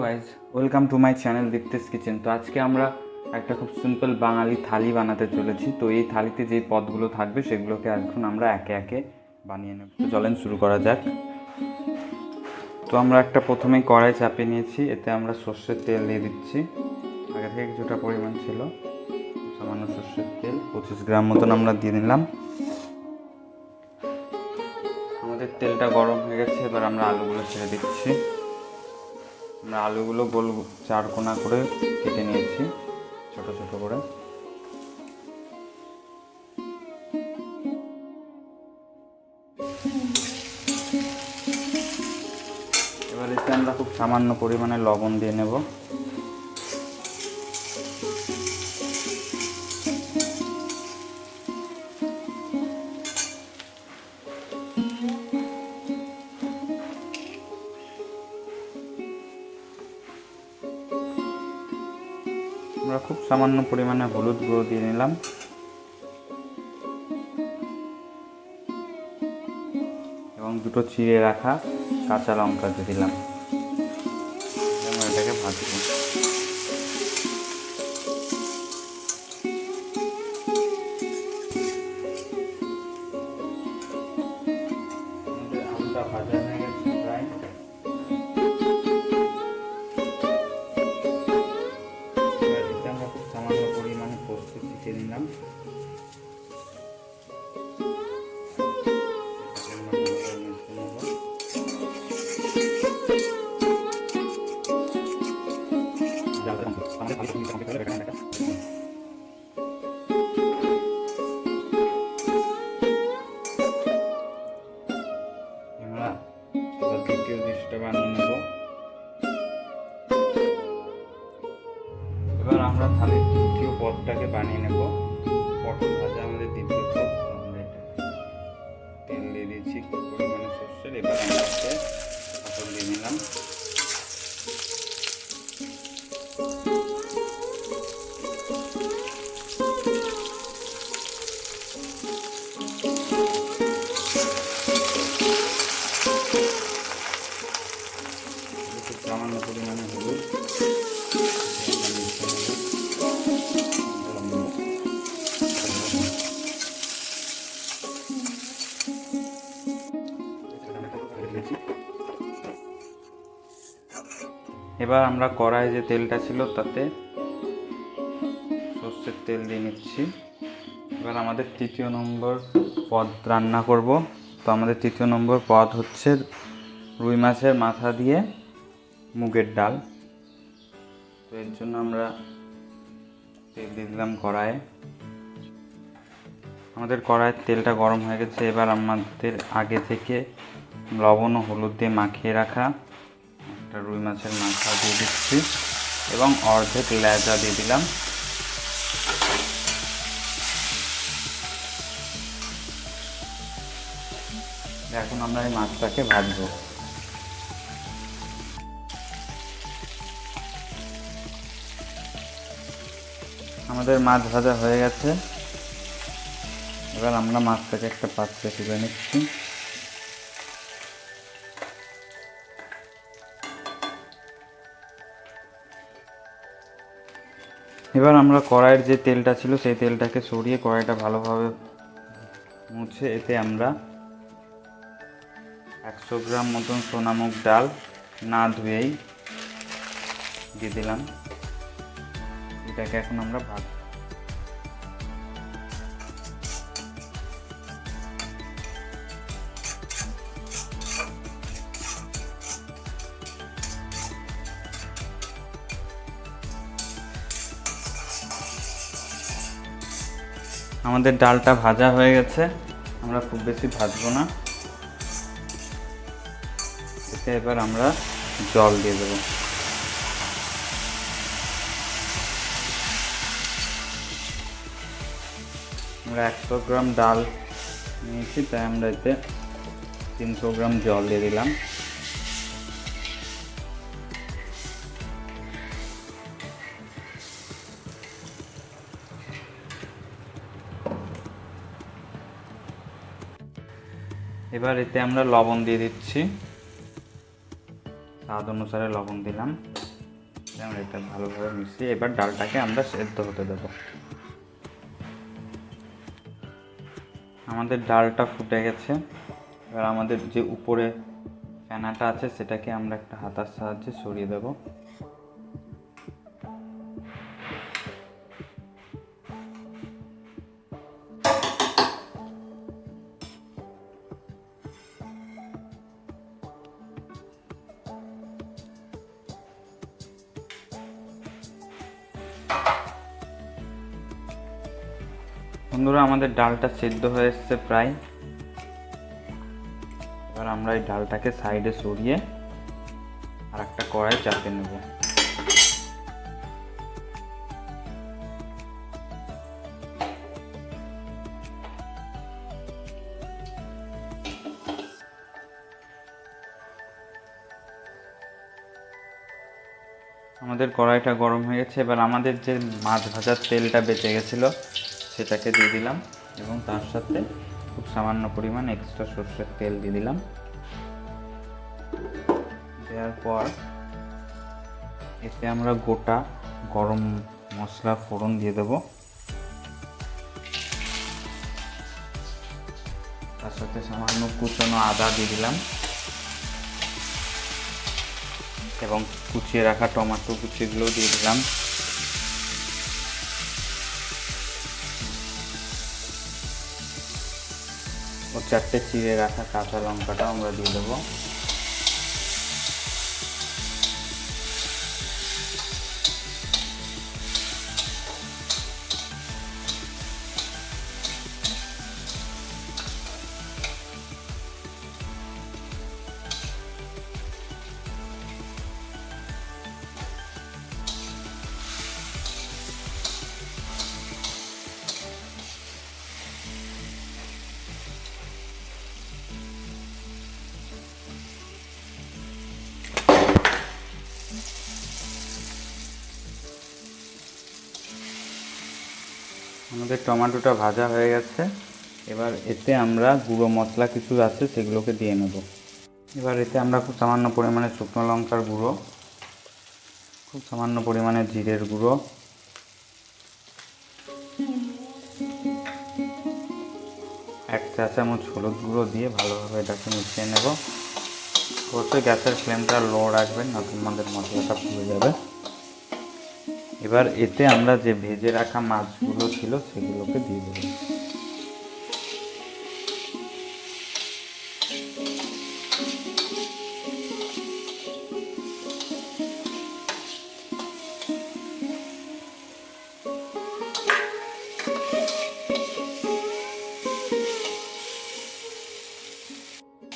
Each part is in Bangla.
Guys, welcome to my channel দীপ্তিস kitchen. তো আজকে আমরা একটা খুব সিম্পল বাঙালি থালি বানাতে চলেছি। তো এই থালিতে যেই পদগুলো থাকবে সেগুলোকে এখন আমরা একে একে বানিয়ে নেব। তো চলেন শুরু করা যাক। তো আমরা একটা প্রথমেই কড়াই চাপিয়ে নিয়েছি, এতে আমরা সর্ষের তেল দিয়ে দিচ্ছি। আগে থেকে কিছুটা পরিমাণ ছিল, সামান্য সর্ষের তেল 25 গ্রাম মতন আমরা দিয়ে নিলাম। আমাদের তেলটা গরম হয়ে গেছে, এবার আমরা আলুগুলো ছেড়ে দিচ্ছি। আমরা আলুগুলো গোল চার কোনা করে কেটে নিয়েছি, ছোট ছোট করে। এবার এতে আমরা খুব সামান্য পরিমাণে লবণ দিয়ে নেব। আমরা খুব সামান্য পরিমাণে হলুদ গুঁড়ো দিয়ে নিলাম এবং দুটো চিড়ে রাখা কাঁচা লঙ্কা দিয়ে দিলাম। আমরা এটাকে ভাজবো। আলুটা ভাজা হয়ে গেছে প্রায়। আমরা খুব সামান্য পরিমাণে পোস্ত দিয়ে নিলাম। আমরা দ্বিতীয় ডিশটা বানিয়ে নেব। এবার আমরা থালির দ্বিতীয় পদটাকে বানিয়ে নেব। পটল ভাজা আমাদের দ্বিতীয় পদ। আমরা এটা তেল দিয়ে দিয়েছি পরিমাণে সর্ষের। এবার আমরা পটল দিয়ে নিলাম। সামান্য পরিমাণে হলুদ। এবার আমরা কড়াইয়ে যে তেলটা ছিল তাতে সর্ষের তেল দিয়ে নিচ্ছি। এবার আমাদের তৃতীয় নম্বর পদ রান্না করব। তো আমাদের তৃতীয় নম্বর পদ হচ্ছে রুই মাছের মাথা দিয়ে মুগের ডাল। তো এর জন্য আমরা তেল দিয়ে দিলাম কড়াইয়ে। আমাদের কড়াইয়ের তেলটা গরম হয়ে গেছে। এবার আমাদের আগে থেকে লবণ ও হলুদ দিয়ে মাখিয়ে রাখা একটা রুই মাছের মাথা দিয়ে দিচ্ছি এবং অর্ধেক লেজা দিয়ে দিলাম। এখন আমরা এই মাছটাকে ভাজবো। আমাদের মাছ ভাজা হয়ে গেছে। এবার আমরা মাছটাকে একটা পাত্রে তুলে নিচ্ছি। এবার আমরা কড়াইয়ের যে তেলটা ছিল সেই তেলটাকে সরিয়ে কড়াইটা ভালোভাবে মুছে এতে আমরা 100 গ্রাম মতন সোনামুগ ডাল না ধুয়েই দিয়ে দিলাম। এটাকে এখন আমরা ভাজবো। আমাদের ডালটা ভাজা হয়ে গেছে। আমরা খুব বেশি ভাজবো না। এতে এবার আমরা জল দিয়ে দেব। আমরা 100 গ্রাম ডাল নিয়েছি, তাই আমরা এতে 300 গ্রাম জল দিয়ে দিলাম। এবার এতে আমরা লবণ দিয়ে দিচ্ছি, স্বাদ অনুসারে লবণ দিলাম। আমরা এটা ভালোভাবে মিশিয়ে এবার ডালটাকে আমরা সেদ্ধ হতে দেব। আমাদের ডালটা ফুটে গেছে। এবার আমাদের যে উপরে ফেনাটা আছে সেটাকে আমরা একটা হাতার সাহায্যে সরিয়ে দেব। বন্ধুরা, আমাদের ডালটা সেদ্ধ হয়ে এসছে প্রায়। এবার আমরা এই ডালটাকে সাইডে সরিয়ে আর একটা কড়াই চাপিয়ে নেব। আমাদের কড়াইটা গরম হয়ে গেছে। এবার আমাদের যে মাছ ভাজার তেলটা বেঁচে গেছিলো সেটাকে দিয়ে দিলাম এবং তার সাথে খুব সামান্য পরিমাণ এক্সট্রা সরষের তেল দিয়ে দিলাম। দেওয়ার পর এতে আমরা গোটা গরম মশলা ফোড়ন দিয়ে দেব। তার সাথে সামান্য কুচনো আদা দিয়ে দিলাম এবং কুচিয়ে রাখা টমেটো কুচিগুলো দিয়ে দিলাম। ও 4টে চিড়ে রাখা কাঁচা লঙ্কাটা আমরা দিয়ে দেবো। আমাদের টমেটোটা ভাজা হয়ে গেছে। এবার এতে আমরা গুঁড়ো মশলা কিছু আছে সেগুলোকে দিয়ে নেব। এবার এতে আমরা খুব সামান্য পরিমাণে শুকনো লঙ্কার গুঁড়ো, খুব সামান্য পরিমাণে জিরের গুঁড়ো, এক চা চামচ হলুদ গুঁড়ো দিয়ে ভালোভাবে এটাকে মিশিয়ে নেব। অবশ্যই গ্যাসের ফ্লেমটা লো রাখবেন, না তোমাদের মশলাটা পুড়ে যাবে। এবার এতে আমরা যে ভেজে রাখা মাছগুলো ছিল সেগুলোকে দিয়ে দেব।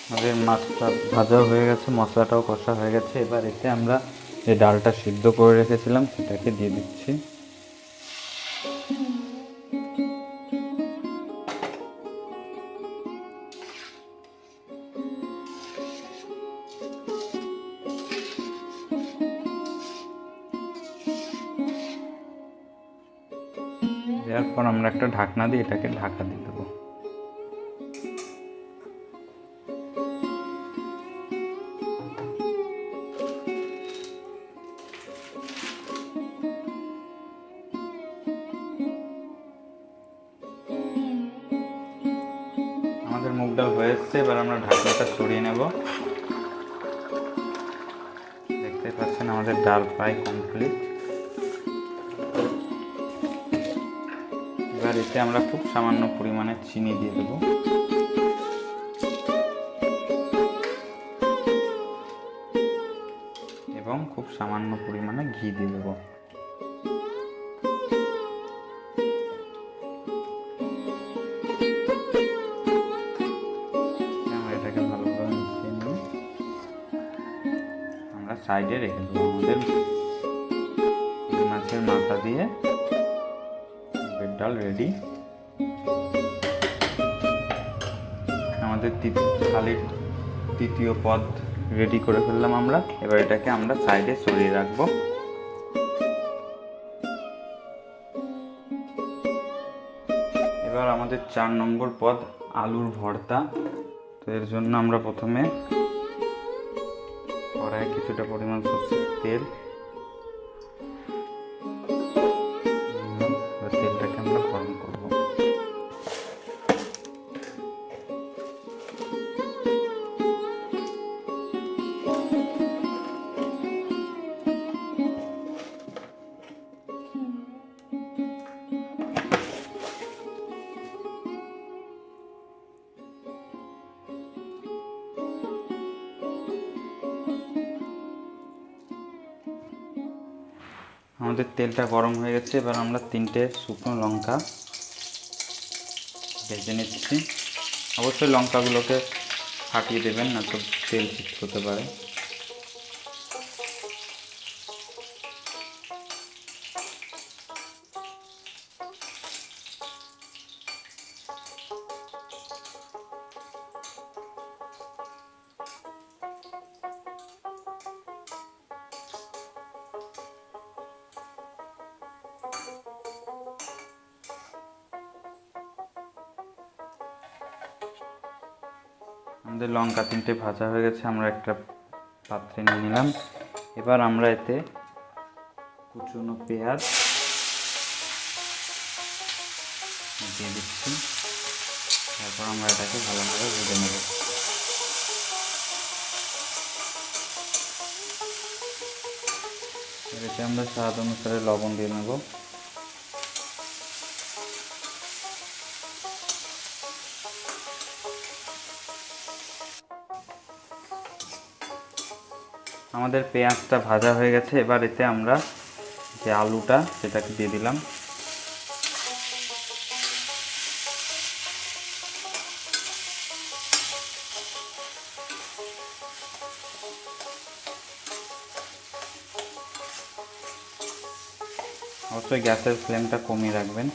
আমাদের মাছটা ভাজা হয়ে গেছে, মশলাটাও কষা হয়ে গেছে। এবার এতে আমরা যে ডালটা সিদ্ধ করে রেখেছিলাম সেটাকে দিয়ে দিচ্ছি। দেওয়ার পর আমরা একটা ঢাকনা দিয়ে এটাকে ঢাকা দিয়ে দেবো। আমাদের মুগ ডাল হয়ে এসছে। এবার আমরা ঢাকনাটা সরিয়ে নেব। দেখতে পাচ্ছেন আমাদের ডাল প্রায় কমপ্লিট। এবার এতে আমরা খুব সামান্য পরিমাণে চিনি দিয়ে দেব এবং খুব সামান্য পরিমাণে ঘি দিয়ে দেব। এটাকে ভালোভাবে মিশিয়ে নিয়ে আমরা সাইডে রেখে দেবো। আমাদের মাছের মাথা দিয়ে মুগের ডাল রেডি। আমাদের থালির তৃতীয় পদ রেডি করে ফেললাম আমরা। এবার এটাকে আমরা সাইডে সরিয়ে রাখবো। এবার আমাদের 4 নম্বর পদ আলুর ভর্তা। তো এর জন্য আমরা প্রথমে কড়াইয়ে কিছুটা পরিমাণ সরষের তেল আমাদের তেলটা গরম হয়ে গেছে, এবার আমরা 3টে শুকনো লঙ্কা ভেজে নিচ্ছি। অবশ্যই লঙ্কাগুলোকে ফাটিয়ে দেবেন, না তো তেল ছিটকে হতে পারে। আমাদের লঙ্কা 3টে ভাজা হয়ে গেছে, আমরা একটা পাত্রে নিয়ে নিলাম। এবার আমরা এতে কুচনো পেঁয়াজ দিয়ে দিচ্ছি, তারপর আমরা এটাকে ভালোভাবে ভেজে নেব। এতে আমরা স্বাদ অনুসারে লবণ দিয়ে নেব। আমাদের পেঁয়াজটা ভাজা হয়ে গেছে, এবার এতে আমরা যে আলুটা সেটাকে দিয়ে দিলাম। অবশ্যই গ্যাসের ফ্লেমটা কমিয়ে রাখবেন।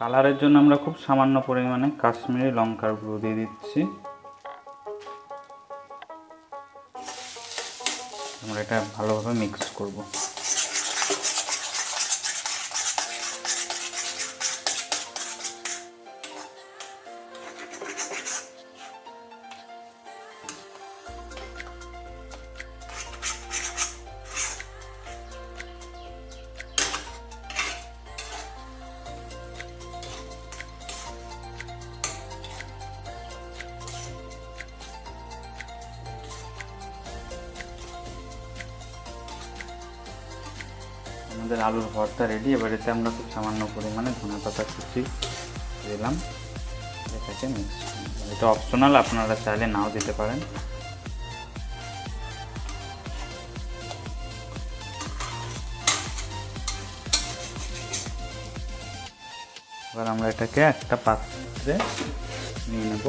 কালারের জন্য আমরা খুব সামান্য পরিমাণে কাশ্মীরি লঙ্কার গুঁড়ো দিয়ে দিচ্ছি। আমরা এটা ভালোভাবে মিক্স করব। আমাদের আলুর ভর্তা রেডি। এবার এতে আমরা খুব সামান্য পরিমাণে ধনেপাতা কুচি দিলাম, এটাকে মিক্স। এটা অপশনাল, আপনারা চাইলে নাও দিতে পারেন। এবার আমরা এটাকে একটা পাত্রে নিয়ে নেব।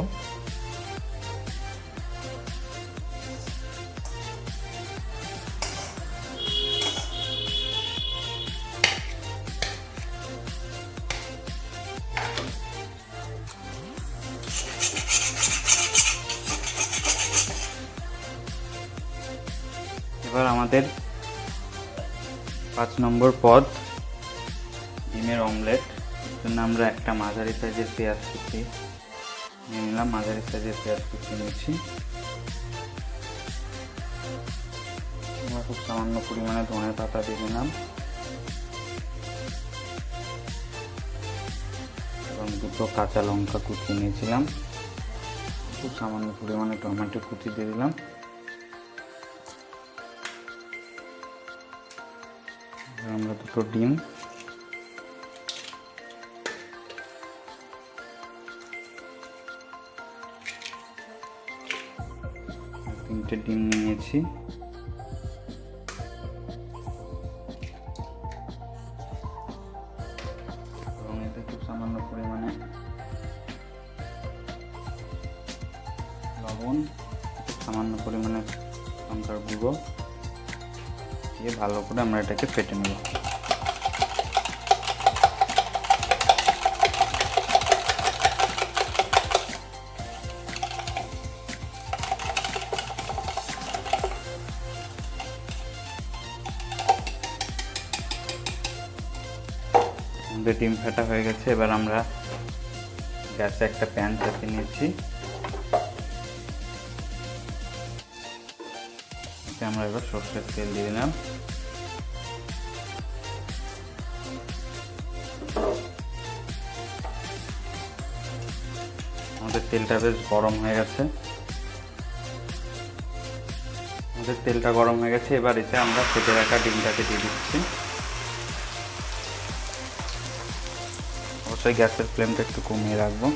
এবার আমাদের 5 নম্বর পদ ডিমের অমলেট। এর জন্য আমরা একটা মাঝারি সাইজের পেঁয়াজ কুচি নিয়ে নিলাম। মাঝারি সাইজের পেঁয়াজ কুচি নিয়েছি। আমরা খুব সামান্য পরিমাণে ধনেপাতা দিয়ে দিলাম এবং 2টো কাঁচা লঙ্কা কুচি নিয়েছিলাম। খুব সামান্য পরিমাণে টমেটো কুচি দিয়ে দিলাম। আমরা 2টো ডিম, 3টে ডিম নিয়েছি। এবং এতে খুব সামান্য পরিমাণে লবণ, খুব সামান্য পরিমাণে লঙ্কার গুঁড়ো দিয়ে ভালো করে আমরা এটাকে ফেটে নেব। আমাদের ডিম ফেটা হয়ে গেছে। এবার আমরা গ্যাসে একটা প্যান চাপিয়ে নিয়েছি। এতে আমরা এবার সরষের তেল দিয়ে দিলাম। আমাদের তেলটা বেশ গরম হয়ে গেছে। এবার এতে আমরা ফেটে রাখা ডিমটাকে দিয়ে দিচ্ছি। অবশ্যই গ্যাসের ফ্লেমটা একটু কমিয়ে রাখবো।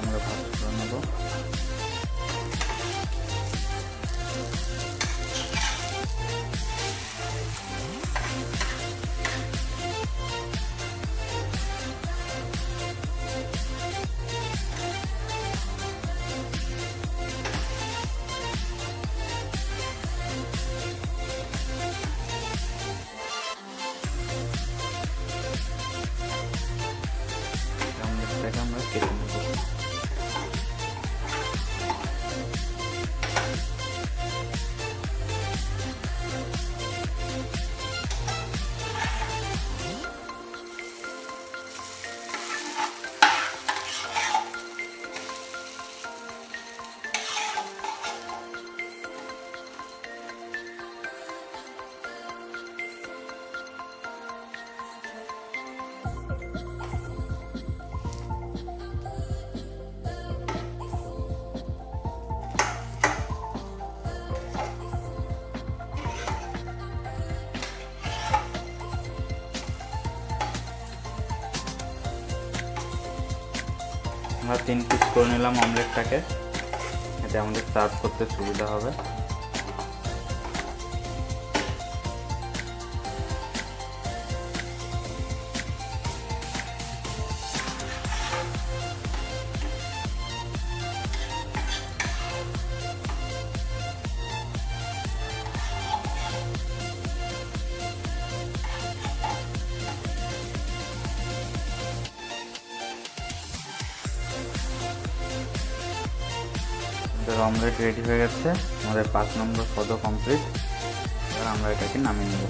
আমরা ভাজ করে নেব। আমরা কেটে নেব। আমরা 3 পিস করে নিলাম অমলেটটাকে, এতে আমাদের সার্ভ করতে সুবিধা হবে। আমাদের অমলেট রেডি হয়ে গেছে, আমাদের 5 নম্বর পদও কমপ্লিট। এবার আমরা এটাকে নামিয়ে নেব।